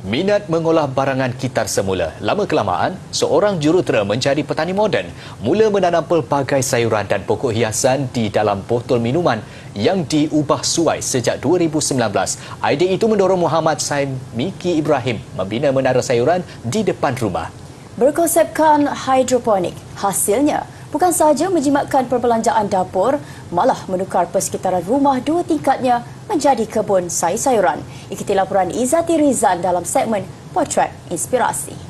Minat mengolah barangan kitar semula. Lama kelamaan, seorang jurutera menjadi petani moden mula menanam pelbagai sayuran dan pokok hiasan di dalam botol minuman yang diubah suai sejak 2019. Idea itu mendorong Muhammad Saimiki Ibrahim membina menara sayuran di depan rumah. Berkonsepkan hidroponik, hasilnya bukan sahaja menjimatkan perbelanjaan dapur, malah menukar persekitaran rumah 2 tingkatnya menjadi kebun sayur-sayuran. Ikuti laporan Izzati Rizan dalam segmen Potret Inspirasi.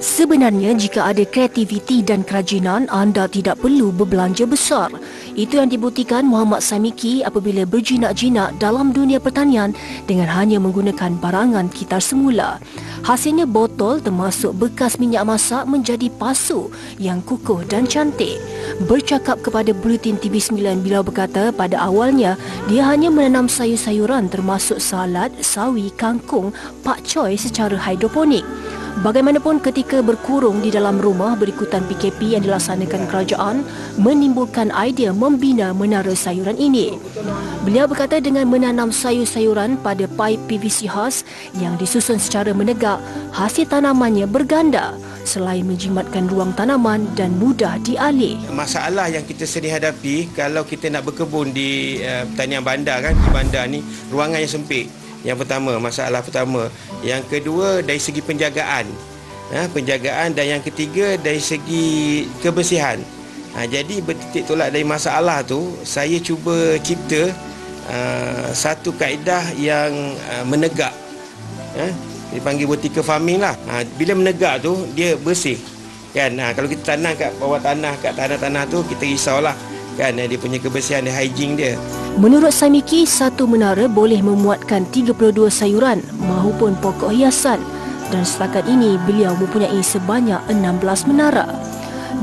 Sebenarnya, jika ada kreativiti dan kerajinan, anda tidak perlu berbelanja besar. Itu yang dibuktikan Muhammad Saimiki apabila berjinak-jinak dalam dunia pertanian dengan hanya menggunakan barangan kitar semula. Hasilnya botol termasuk bekas minyak masak menjadi pasu yang kukuh dan cantik. Bercakap kepada Buletin TV9, beliau berkata pada awalnya dia hanya menanam sayur-sayuran termasuk salad, sawi, kangkung, pakcoy secara hidroponik. Bagaimanapun ketika berkurung di dalam rumah berikutan PKP yang dilaksanakan kerajaan menimbulkan idea membina menara sayuran ini. Beliau berkata dengan menanam sayur-sayuran pada paip PVC khas yang disusun secara menegak, hasil tanamannya berganda selain menjimatkan ruang tanaman dan mudah dialih. Masalah yang kita sering hadapi kalau kita nak berkebun di pertanian bandar kan, di bandar ni ruangan yang sempit. Yang pertama, masalah pertama. Yang kedua, dari segi penjagaan. Penjagaan, dan yang ketiga dari segi kebersihan. Jadi bertitik tolak dari masalah tu, saya cuba cipta satu kaedah yang menegak. Dipanggil vertical farming lah. Bila menegak tu, dia bersih. Kan? Kalau kita tanam kat bawah tanah, kat tanah-tanah tu, kita risaulah. Kan? Dia punya kebersihan, dia hygiene dia. Menurut Saimiki, satu menara boleh memuatkan 32 sayuran mahupun pokok hiasan dan setakat ini beliau mempunyai sebanyak 16 menara.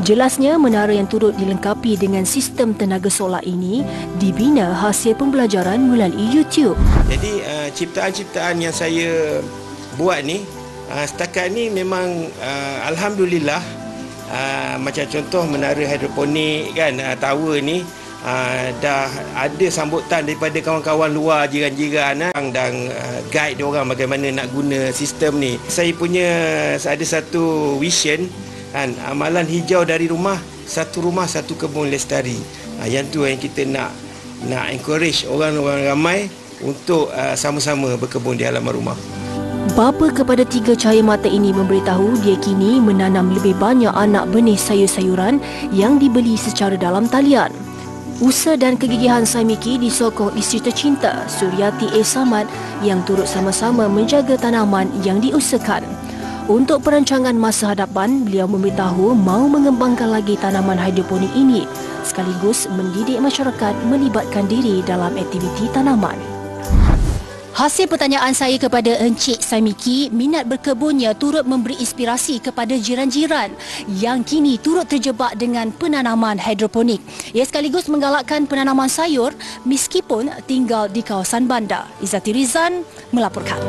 Jelasnya, menara yang turut dilengkapi dengan sistem tenaga solar ini dibina hasil pembelajaran melalui YouTube. Jadi ciptaan-ciptaan yang saya buat ni setakat ni memang alhamdulillah, macam contoh menara hidroponik kan, tower ni dah ada sambutan daripada kawan-kawan luar, jiran-jiran dan guide diorang bagaimana nak guna sistem ni. Saya punya ada satu vision kan, amalan hijau dari rumah, satu kebun lestari. Yang tu yang kita nak encourage orang-orang ramai untuk sama-sama berkebun di halaman rumah. Bapa kepada 3 cahaya mata ini memberitahu dia kini menanam lebih banyak anak benih sayur-sayuran yang dibeli secara dalam talian. Usaha dan kegigihan Saimiki disokong isteri tercinta Suryati A. Samad yang turut sama-sama menjaga tanaman yang diusahakan. Untuk perancangan masa hadapan, beliau memberitahu mahu mengembangkan lagi tanaman hidroponik ini sekaligus mendidik masyarakat melibatkan diri dalam aktiviti tanaman. Hasil pertanyaan saya kepada Encik Saimiki, minat berkebunnya turut memberi inspirasi kepada jiran-jiran yang kini turut terjebak dengan penanaman hidroponik. Ia sekaligus menggalakkan penanaman sayur meskipun tinggal di kawasan bandar. Izzati Rizan melaporkan.